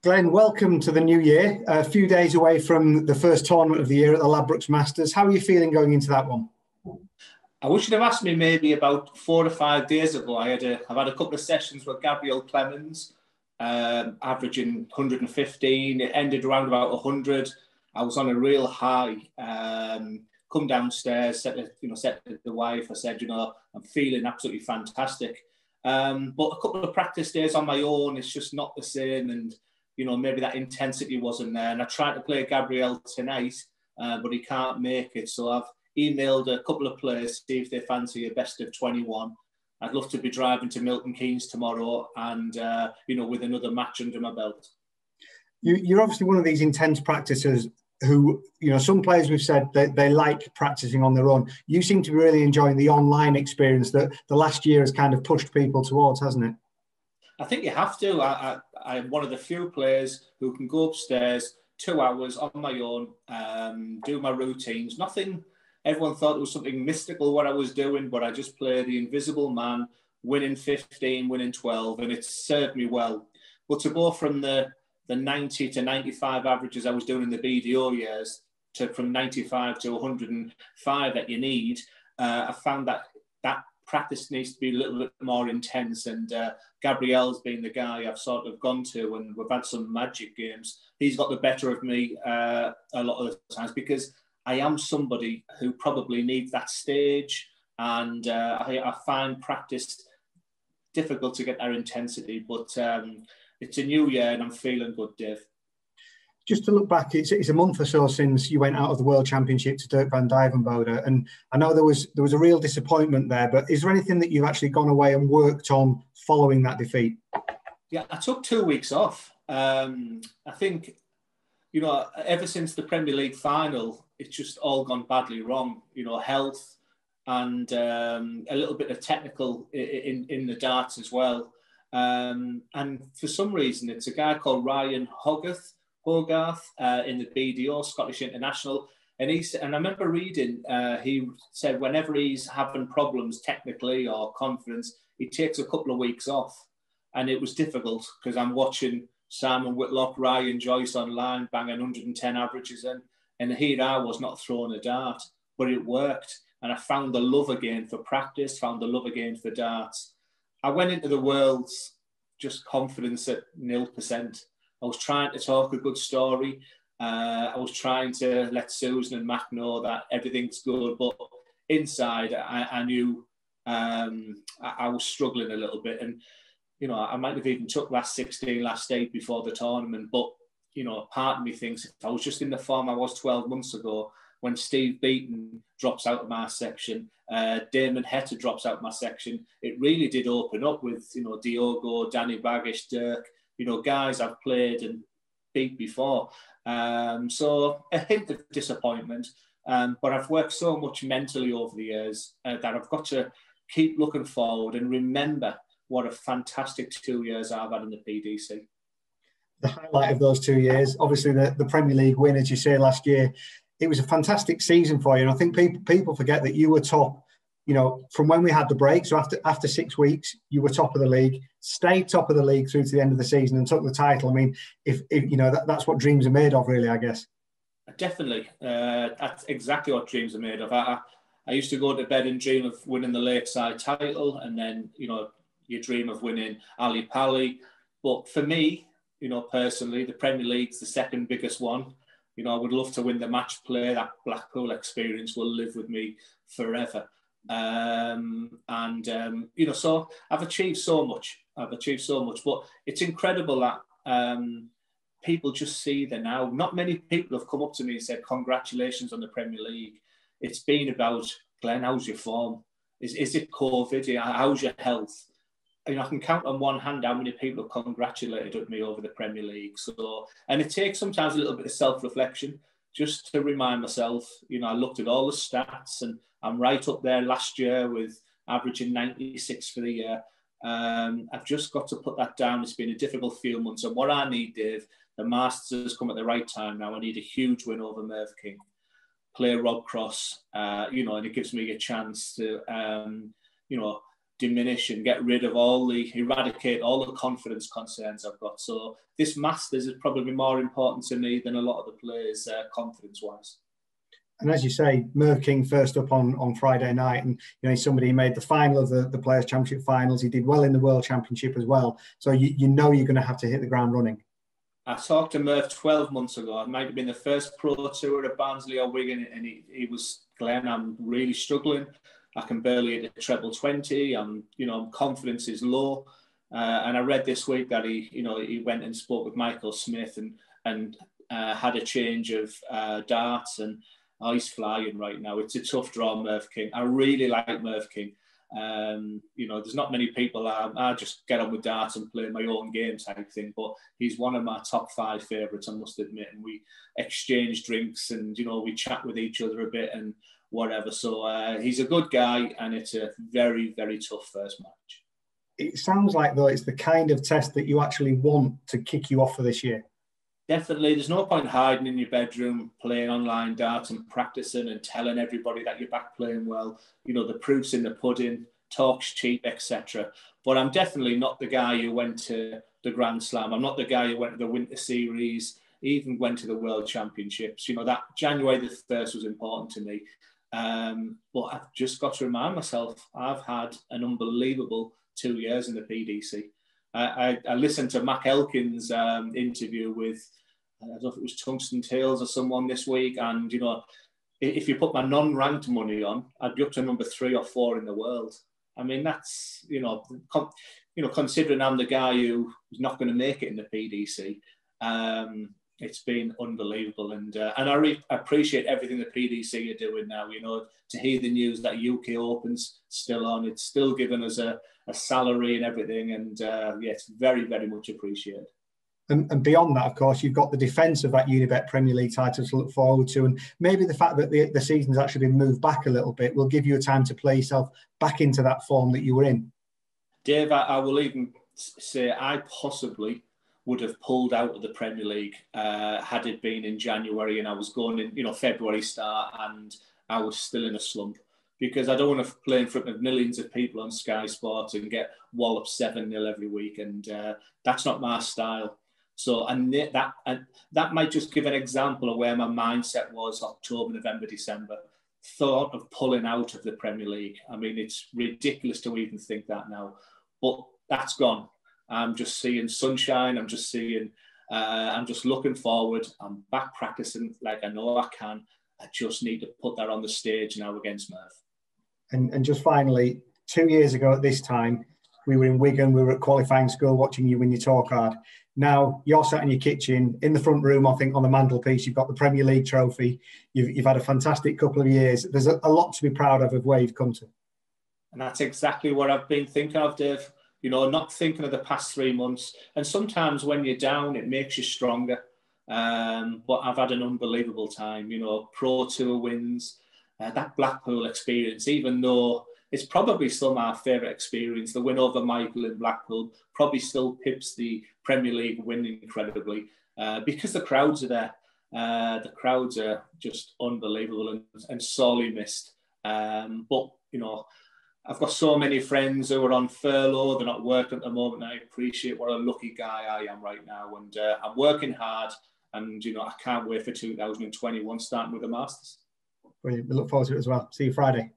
Glenn, welcome to the new year. A few days away from the first tournament of the year at the Ladbrokes Masters. How are you feeling going into that one? I wish you'd have asked me maybe about 4 to 5 days ago. I've had a couple of sessions with 𝙘𝙤𝙤𝙧𝙘𝙚, averaging 115. It ended around about 100. I was on a real high. Come downstairs, said to the wife, I said, I'm feeling absolutely fantastic. But a couple of practice days on my own, it's just not the same. And, maybe that intensity wasn't there. And I tried to play Gabriel tonight, but he can't make it. So I've emailed a couple of players, see if they fancy a best of 21. I'd love to be driving to Milton Keynes tomorrow and, with another match under my belt. You're obviously one of these intense practitioners who, some players we've said that they like practicing on their own. You seem to be really enjoying the online experience that the last year has kind of pushed people towards, hasn't it? I think you have to. I'm one of the few players who can go upstairs 2 hours on my own, do my routines. Nothing, everyone thought it was something mystical what I was doing, but I just play the invisible man, winning 15, winning 12, and it's served me well. But to go from the 90 to 95 averages I was doing in the BDO years to from 95 to 105 that you need, I found that practice needs to be a little bit more intense, and Gabriel's been the guy I've sort of gone to, and we've had some magic games. He's got the better of me a lot of the times because I am somebody who probably needs that stage, and I find practice difficult to get that intensity, but it's a new year and I'm feeling good, Dave. Just to look back, it's a month or so since you went out of the World Championship to 𝙘𝙤𝙤𝙧𝙘𝙚, and I know there was a real disappointment there, but is there anything that you've actually gone away and worked on following that defeat? Yeah, I took 2 weeks off. I think, ever since the Premier League final, it's just all gone badly wrong. Health and a little bit of technical in the darts as well. And for some reason, it's a guy called Ryan Hogarth in the BDO, Scottish International. And I remember reading, he said whenever he's having problems technically or confidence, he takes a couple of weeks off. And it was difficult because I'm watching Simon Whitlock, Ryan Joyce online, banging 110 averages in. And here I was not throwing a dart, but it worked. And I found the love again for practice, found the love again for darts. I went into the Worlds just confidence at 0%. I was trying to talk a good story. I was trying to let Susan and Mac know that everything's good, but inside I knew I was struggling a little bit. And, I might have even took last 16, last 8 before the tournament, but, part of me thinks if I was just in the form I was 12 months ago, when Steve Beaton drops out of my section, Damon Heta drops out of my section, it really did open up with, Diogo, Danny Baggish, Dirk, guys I've played and beat before. So a hint of disappointment, but I've worked so much mentally over the years that I've got to keep looking forward and remember what a fantastic 2 years I've had in the PDC. The highlight of those 2 years, obviously the Premier League win, as you say, last year. It was a fantastic season for you. And I think people forget that you were top, from when we had the break. So after 6 weeks, you were top of the league, stayed top of the league through to the end of the season and took the title. I mean, if that's what dreams are made of, really, I guess. Definitely. That's exactly what dreams are made of. I used to go to bed and dream of winning the Lakeside title. And then, you dream of winning Ali Pali. But for me, personally, the Premier League's the second biggest one. I would love to win the match play. That Blackpool experience will live with me forever. So I've achieved so much. But it's incredible that people just see that now. Not many people have come up to me and said, congratulations on the Premier League. It's been about, Glenn, how's your form? Is it COVID? How's your health? I can count on one hand how many people have congratulated me over the Premier League. So, and it takes sometimes a little bit of self-reflection just to remind myself, I looked at all the stats and I'm right up there last year with averaging 96 for the year. I've just got to put that down. It's been a difficult few months. And what I need, Dave, the Masters has come at the right time now. I need a huge win over Merv King, play Rob Cross, and it gives me a chance to, diminish and eradicate all the confidence concerns I've got. So this Masters is probably more important to me than a lot of the players confidence-wise. And as you say, Merv King first up on Friday night, and he's somebody who made the final of the Players' Championship finals. He did well in the World Championship as well. So you know you're going to have to hit the ground running. I talked to Merv 12 months ago. It might have been the first pro tour at Barnsley or Wigan, and he was, Glenn, I'm really struggling. I can barely hit a treble 20. Confidence is low. And I read this week that he went and spoke with Michael Smith and had a change of darts, and he's flying right now. It's a tough draw, Merv King. I really like Merv King. There's not many people. I just get on with darts and play my own game type thing, but he's one of my top 5 favourites, I must admit. And we exchange drinks and, we chat with each other a bit and whatever. So he's a good guy, and it's a very, very tough first match. It sounds like, though, it's the kind of test that you actually want to kick you off for this year. Definitely. There's no point hiding in your bedroom, playing online darts and practicing and telling everybody that you're back playing well. The proof's in the pudding, talk's cheap, etc. But I'm definitely not the guy who went to the Grand Slam. I'm not the guy who went to the Winter Series, even went to the World Championships. That January the 1st was important to me. But I've just got to remind myself, I've had an unbelievable 2 years in the PDC. I listened to Mac Elkin's interview with, I don't know if it was Tungsten Tales or someone this week, and if you put my non-ranked money on, I'd be up to number 3 or 4 in the world. I mean, that's considering I'm the guy who's not going to make it in the PDC, it's been unbelievable, and I appreciate everything the PDC are doing now. To hear the news that UK Open's still on, it's still giving us a salary and everything, and it's very, very much appreciated. And beyond that, of course, you've got the defence of that Unibet Premier League title to look forward to, and maybe the fact that the season's actually been moved back a little bit will give you a time to play yourself back into that form that you were in. Dave, I will even say I possibly would have pulled out of the Premier League had it been in January and I was going in, February start, and I was still in a slump, because I don't want to play in front of millions of people on Sky Sports and get walloped 7-0 every week, and that's not my style. So, and that might just give an example of where my mindset was October, November, December. Thought of pulling out of the Premier League. I mean, it's ridiculous to even think that now, but that's gone. I'm just seeing sunshine. I'm just looking forward. I'm back practicing like I know I can. I just need to put that on the stage now against Merv. And just finally, 2 years ago at this time, we were in Wigan, we were at qualifying school watching you win your tour card. Now you're sat in your kitchen, in the front room, I think on the mantelpiece, you've got the Premier League trophy. You've had a fantastic couple of years. There's a lot to be proud of where you've come to. And that's exactly what I've been thinking of, Dave. Not thinking of the past 3 months. And sometimes when you're down, it makes you stronger. But I've had an unbelievable time, Pro Tour wins, that Blackpool experience, even though it's probably still my favourite experience. The win over Michael in Blackpool probably still pips the Premier League win incredibly because the crowds are there. The crowds are just unbelievable and sorely missed. But, I've got so many friends who are on furlough. They're not working at the moment. I appreciate what a lucky guy I am right now. And I'm working hard. And, I can't wait for 2021, starting with the Masters. Brilliant. We look forward to it as well. See you Friday.